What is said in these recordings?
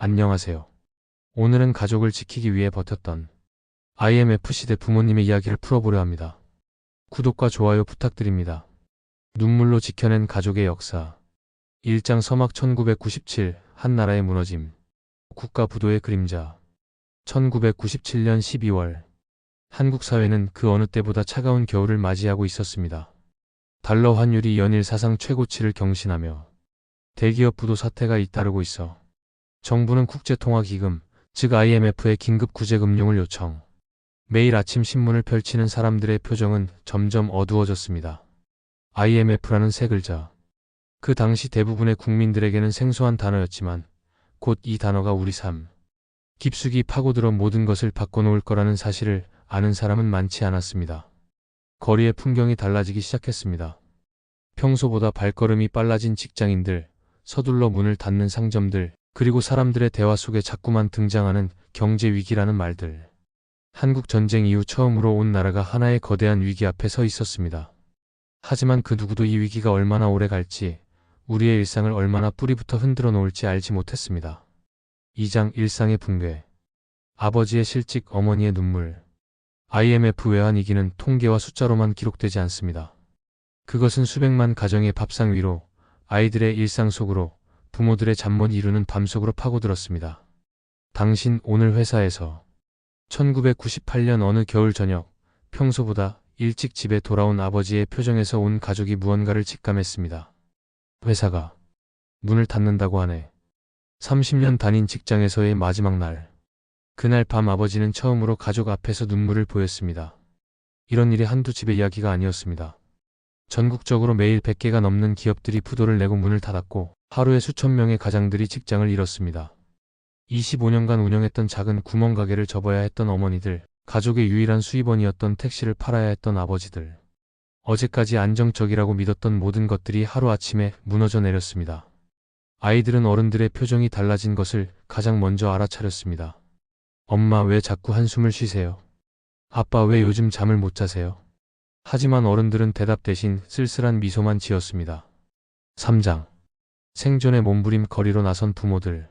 안녕하세요. 오늘은 가족을 지키기 위해 버텼던 IMF 시대 부모님의 이야기를 풀어보려 합니다. 구독과 좋아요 부탁드립니다. 눈물로 지켜낸 가족의 역사. 일장 서막 1997 한나라의 무너짐. 국가 부도의 그림자. 1997년 12월 한국 사회는 그 어느 때보다 차가운 겨울을 맞이하고 있었습니다. 달러 환율이 연일 사상 최고치를 경신하며 대기업 부도 사태가 잇따르고 있어 정부는 국제통화기금, 즉 IMF에 긴급 구제금융을 요청. 매일 아침 신문을 펼치는 사람들의 표정은 점점 어두워졌습니다. IMF라는 세 글자. 그 당시 대부분의 국민들에게는 생소한 단어였지만 곧 이 단어가 우리 삶 깊숙이 파고들어 모든 것을 바꿔놓을 거라는 사실을 아는 사람은 많지 않았습니다. 거리의 풍경이 달라지기 시작했습니다. 평소보다 발걸음이 빨라진 직장인들, 서둘러 문을 닫는 상점들, 그리고 사람들의 대화 속에 자꾸만 등장하는 경제 위기라는 말들. 한국 전쟁 이후 처음으로 온 나라가 하나의 거대한 위기 앞에 서 있었습니다. 하지만 그 누구도 이 위기가 얼마나 오래 갈지, 우리의 일상을 얼마나 뿌리부터 흔들어 놓을지 알지 못했습니다. 2장 일상의 붕괴. 아버지의 실직, 어머니의 눈물. IMF 외환 위기는 통계와 숫자로만 기록되지 않습니다. 그것은 수백만 가정의 밥상 위로, 아이들의 일상 속으로, 부모들의 잠 못 이루는 밤속으로 파고들었습니다. 당신 오늘 회사에서 1998년 어느 겨울 저녁, 평소보다 일찍 집에 돌아온 아버지의 표정에서 온 가족이 무언가를 직감했습니다. 회사가 문을 닫는다고 하네. 30년 다닌 직장에서의 마지막 날. 그날 밤 아버지는 처음으로 가족 앞에서 눈물을 보였습니다. 이런 일이 한두 집의 이야기가 아니었습니다. 전국적으로 매일 100개가 넘는 기업들이 부도를 내고 문을 닫았고 하루에 수천 명의 가장들이 직장을 잃었습니다. 25년간 운영했던 작은 구멍가게를 접어야 했던 어머니들, 가족의 유일한 수입원이었던 택시를 팔아야 했던 아버지들. 어제까지 안정적이라고 믿었던 모든 것들이 하루아침에 무너져 내렸습니다. 아이들은 어른들의 표정이 달라진 것을 가장 먼저 알아차렸습니다. 엄마 왜 자꾸 한숨을 쉬세요? 아빠 왜 요즘 잠을 못 자세요? 하지만 어른들은 대답 대신 쓸쓸한 미소만 지었습니다. 3장 생존의 몸부림거리로 나선 부모들.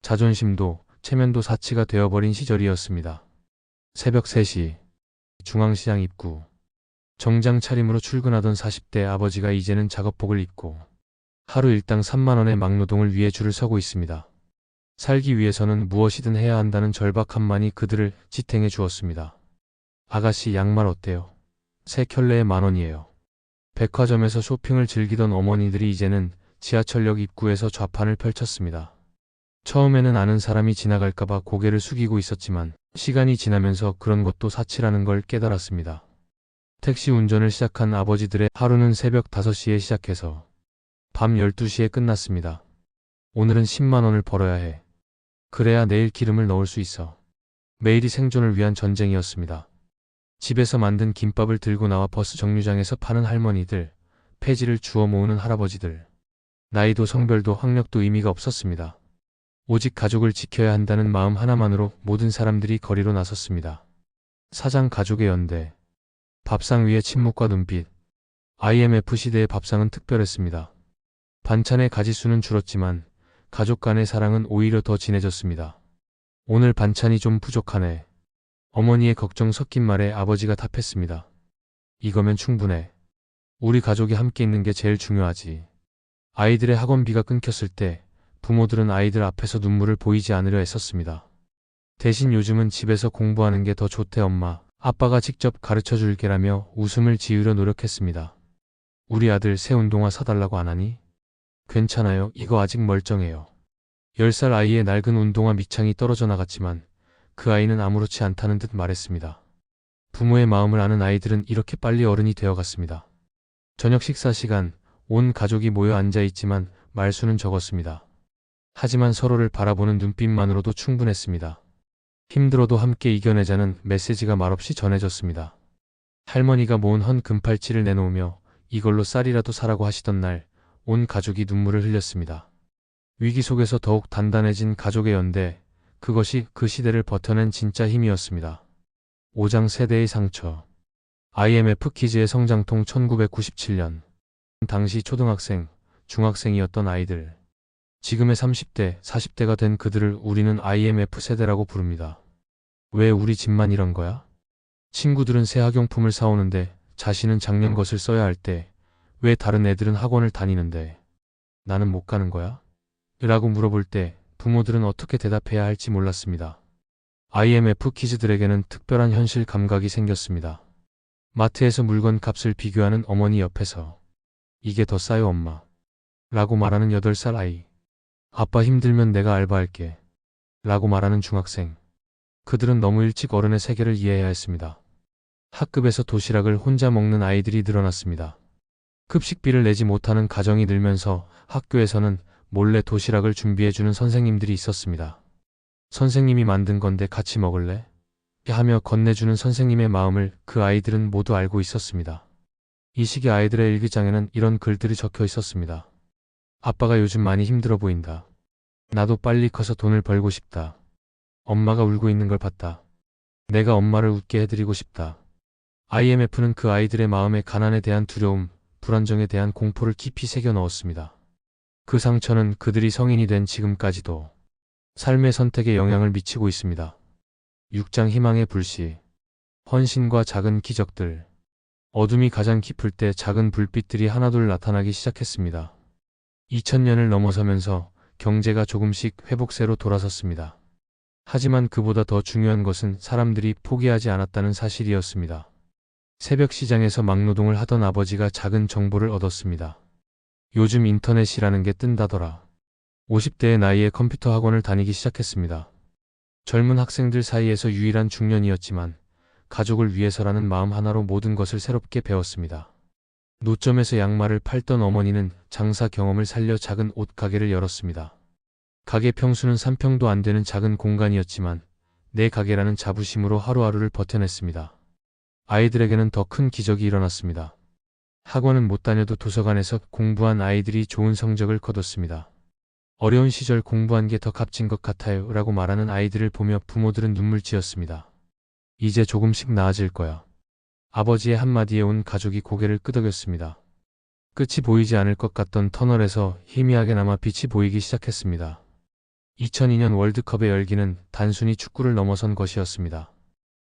자존심도 체면도 사치가 되어버린 시절이었습니다. 새벽 3시 중앙시장 입구. 정장 차림으로 출근하던 40대 아버지가 이제는 작업복을 입고 하루 일당 3만 원의 막노동을 위해 줄을 서고 있습니다. 살기 위해서는 무엇이든 해야 한다는 절박함만이 그들을 지탱해 주었습니다. 아가씨 양말 어때요? 새 켤레에 10,000원이에요. 백화점에서 쇼핑을 즐기던 어머니들이 이제는 지하철역 입구에서 좌판을 펼쳤습니다. 처음에는 아는 사람이 지나갈까봐 고개를 숙이고 있었지만 시간이 지나면서 그런 것도 사치라는 걸 깨달았습니다. 택시 운전을 시작한 아버지들의 하루는 새벽 5시에 시작해서 밤 12시에 끝났습니다. 오늘은 10만 원을 벌어야 해. 그래야 내일 기름을 넣을 수 있어. 매일이 생존을 위한 전쟁이었습니다. 집에서 만든 김밥을 들고 나와 버스 정류장에서 파는 할머니들, 폐지를 주워 모으는 할아버지들. 나이도 성별도 학력도 의미가 없었습니다. 오직 가족을 지켜야 한다는 마음 하나만으로 모든 사람들이 거리로 나섰습니다. 4장 가족의 연대. 밥상 위의 침묵과 눈빛. IMF 시대의 밥상은 특별했습니다. 반찬의 가짓수는 줄었지만 가족 간의 사랑은 오히려 더 진해졌습니다. 오늘 반찬이 좀 부족하네. 어머니의 걱정 섞인 말에 아버지가 답했습니다. 이거면 충분해. 우리 가족이 함께 있는 게 제일 중요하지. 아이들의 학원비가 끊겼을 때 부모들은 아이들 앞에서 눈물을 보이지 않으려 애썼습니다. 대신 요즘은 집에서 공부하는 게 더 좋대 엄마. 아빠가 직접 가르쳐 줄게라며 웃음을 지으려 노력했습니다. 우리 아들 새 운동화 사달라고 안 하니? 괜찮아요. 이거 아직 멀쩡해요. 10살 아이의 낡은 운동화 밑창이 떨어져 나갔지만 그 아이는 아무렇지 않다는 듯 말했습니다. 부모의 마음을 아는 아이들은 이렇게 빨리 어른이 되어갔습니다. 저녁 식사 시간, 온 가족이 모여 앉아 있지만 말수는 적었습니다. 하지만 서로를 바라보는 눈빛만으로도 충분했습니다. 힘들어도 함께 이겨내자는 메시지가 말없이 전해졌습니다. 할머니가 모은 헌 금팔찌를 내놓으며 이걸로 쌀이라도 사라고 하시던 날, 온 가족이 눈물을 흘렸습니다. 위기 속에서 더욱 단단해진 가족의 연대, 그것이 그 시대를 버텨낸 진짜 힘이었습니다. 5장 세대의 상처. IMF 키즈의 성장통 1997년. 당시 초등학생, 중학생이었던 아이들. 지금의 30대, 40대가 된 그들을 우리는 IMF 세대라고 부릅니다. 왜 우리 집만 이런 거야? 친구들은 새 학용품을 사오는데 자신은 작년 것을 써야 할 때 왜 다른 애들은 학원을 다니는데 나는 못 가는 거야? 라고 물어볼 때 부모들은 어떻게 대답해야 할지 몰랐습니다. IMF 키즈들에게는 특별한 현실 감각이 생겼습니다. 마트에서 물건 값을 비교하는 어머니 옆에서 이게 더 싸요 엄마 라고 말하는 8살 아이, 아빠 힘들면 내가 알바할게 라고 말하는 중학생. 그들은 너무 일찍 어른의 세계를 이해해야 했습니다. 학급에서 도시락을 혼자 먹는 아이들이 늘어났습니다. 급식비를 내지 못하는 가정이 늘면서 학교에서는 몰래 도시락을 준비해주는 선생님들이 있었습니다. 선생님이 만든 건데 같이 먹을래? 하며 건네주는 선생님의 마음을 그 아이들은 모두 알고 있었습니다. 이 시기 아이들의 일기장에는 이런 글들이 적혀 있었습니다. 아빠가 요즘 많이 힘들어 보인다. 나도 빨리 커서 돈을 벌고 싶다. 엄마가 울고 있는 걸 봤다. 내가 엄마를 웃게 해드리고 싶다. IMF는 그 아이들의 마음에 가난에 대한 두려움, 불안정에 대한 공포를 깊이 새겨 넣었습니다. 그 상처는 그들이 성인이 된 지금까지도 삶의 선택에 영향을 미치고 있습니다. 6장 희망의 불씨. 헌신과 작은 기적들. 어둠이 가장 깊을 때 작은 불빛들이 하나둘 나타나기 시작했습니다. 2000년을 넘어서면서 경제가 조금씩 회복세로 돌아섰습니다. 하지만 그보다 더 중요한 것은 사람들이 포기하지 않았다는 사실이었습니다. 새벽 시장에서 막노동을 하던 아버지가 작은 정보를 얻었습니다. 요즘 인터넷이라는 게 뜬다더라. 50대의 나이에 컴퓨터 학원을 다니기 시작했습니다. 젊은 학생들 사이에서 유일한 중년이었지만 가족을 위해서라는 마음 하나로 모든 것을 새롭게 배웠습니다. 노점에서 양말을 팔던 어머니는 장사 경험을 살려 작은 옷 가게를 열었습니다. 가게 평수는 3평도 안 되는 작은 공간이었지만 내 가게라는 자부심으로 하루하루를 버텨냈습니다. 아이들에게는 더 큰 기적이 일어났습니다. 학원은 못 다녀도 도서관에서 공부한 아이들이 좋은 성적을 거뒀습니다. 어려운 시절 공부한 게 더 값진 것 같아요 라고 말하는 아이들을 보며 부모들은 눈물 지었습니다. 이제 조금씩 나아질 거야. 아버지의 한마디에 온 가족이 고개를 끄덕였습니다. 끝이 보이지 않을 것 같던 터널에서 희미하게나마 빛이 보이기 시작했습니다. 2002년 월드컵의 열기는 단순히 축구를 넘어선 것이었습니다.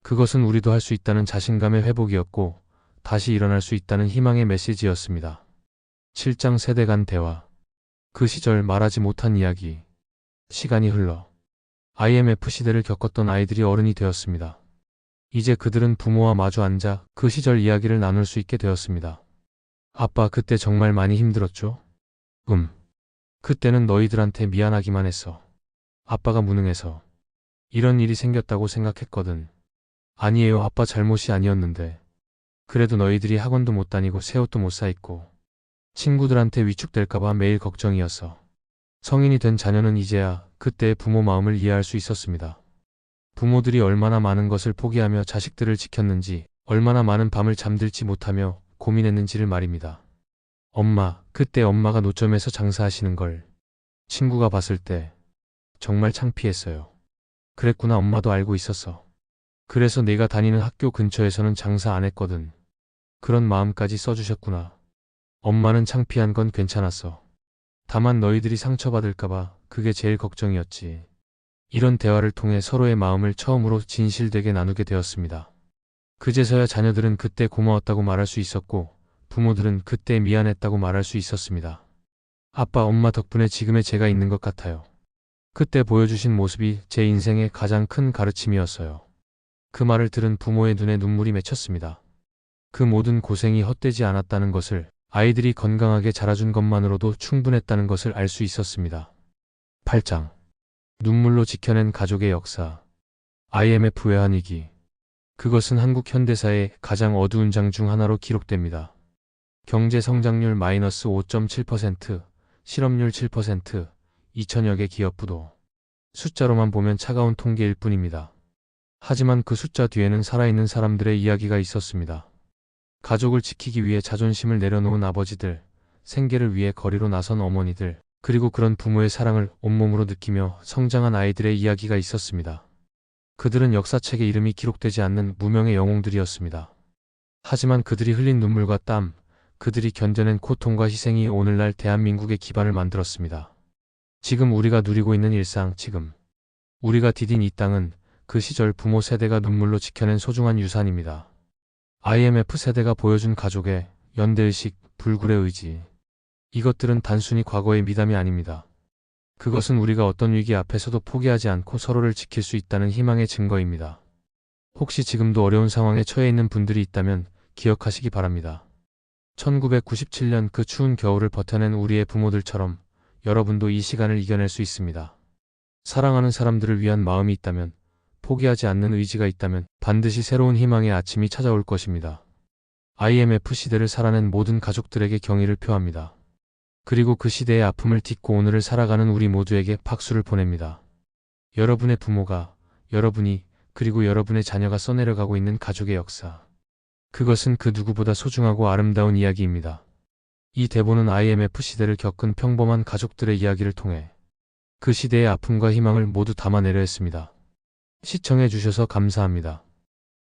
그것은 우리도 할 수 있다는 자신감의 회복이었고 다시 일어날 수 있다는 희망의 메시지였습니다. 7장 세대 간 대화. 그 시절 말하지 못한 이야기. 시간이 흘러 IMF 시대를 겪었던 아이들이 어른이 되었습니다. 이제 그들은 부모와 마주 앉아 그 시절 이야기를 나눌 수 있게 되었습니다. 아빠 그때 정말 많이 힘들었죠? 그때는 너희들한테 미안하기만 했어. 아빠가 무능해서 이런 일이 생겼다고 생각했거든. 아니에요 아빠 잘못이 아니었는데. 그래도 너희들이 학원도 못 다니고 새 옷도 못 사 입고 친구들한테 위축될까봐 매일 걱정이었어. 성인이 된 자녀는 이제야 그때의 부모 마음을 이해할 수 있었습니다. 부모들이 얼마나 많은 것을 포기하며 자식들을 지켰는지, 얼마나 많은 밤을 잠들지 못하며 고민했는지를 말입니다. 엄마, 그때 엄마가 노점에서 장사하시는 걸 친구가 봤을 때 정말 창피했어요. 그랬구나 엄마도 알고 있었어. 그래서 내가 다니는 학교 근처에서는 장사 안 했거든. 그런 마음까지 써주셨구나. 엄마는 창피한 건 괜찮았어. 다만 너희들이 상처받을까봐 그게 제일 걱정이었지. 이런 대화를 통해 서로의 마음을 처음으로 진실되게 나누게 되었습니다. 그제서야 자녀들은 그때 고마웠다고 말할 수 있었고 부모들은 그때 미안했다고 말할 수 있었습니다. 아빠, 엄마 덕분에 지금의 제가 있는 것 같아요. 그때 보여주신 모습이 제 인생의 가장 큰 가르침이었어요. 그 말을 들은 부모의 눈에 눈물이 맺혔습니다. 그 모든 고생이 헛되지 않았다는 것을, 아이들이 건강하게 자라준 것만으로도 충분했다는 것을 알 수 있었습니다. 8장. 눈물로 지켜낸 가족의 역사. IMF 외환위기. 그것은 한국 현대사의 가장 어두운 장 중 하나로 기록됩니다. 경제 성장률 마이너스 5.7%, 실업률 7%, 2천여 개 기업 부도. 숫자로만 보면 차가운 통계일 뿐입니다. 하지만 그 숫자 뒤에는 살아있는 사람들의 이야기가 있었습니다. 가족을 지키기 위해 자존심을 내려놓은 아버지들, 생계를 위해 거리로 나선 어머니들, 그리고 그런 부모의 사랑을 온몸으로 느끼며 성장한 아이들의 이야기가 있었습니다. 그들은 역사책에 이름이 기록되지 않는 무명의 영웅들이었습니다. 하지만 그들이 흘린 눈물과 땀, 그들이 견뎌낸 고통과 희생이 오늘날 대한민국의 기반을 만들었습니다. 지금 우리가 누리고 있는 일상, 지금 우리가 디딘 이 땅은 그 시절 부모 세대가 눈물로 지켜낸 소중한 유산입니다. IMF 세대가 보여준 가족의 연대의식, 불굴의 의지. 이것들은 단순히 과거의 미담이 아닙니다. 그것은 우리가 어떤 위기 앞에서도 포기하지 않고 서로를 지킬 수 있다는 희망의 증거입니다. 혹시 지금도 어려운 상황에 처해 있는 분들이 있다면 기억하시기 바랍니다. 1997년 그 추운 겨울을 버텨낸 우리의 부모들처럼 여러분도 이 시간을 이겨낼 수 있습니다. 사랑하는 사람들을 위한 마음이 있다면, 포기하지 않는 의지가 있다면 반드시 새로운 희망의 아침이 찾아올 것입니다. IMF 시대를 살아낸 모든 가족들에게 경의를 표합니다. 그리고 그 시대의 아픔을 딛고 오늘을 살아가는 우리 모두에게 박수를 보냅니다. 여러분의 부모가, 여러분이, 그리고 여러분의 자녀가 써내려가고 있는 가족의 역사. 그것은 그 누구보다 소중하고 아름다운 이야기입니다. 이 대본은 IMF 시대를 겪은 평범한 가족들의 이야기를 통해 그 시대의 아픔과 희망을 모두 담아내려 했습니다. 시청해 주셔서 감사합니다.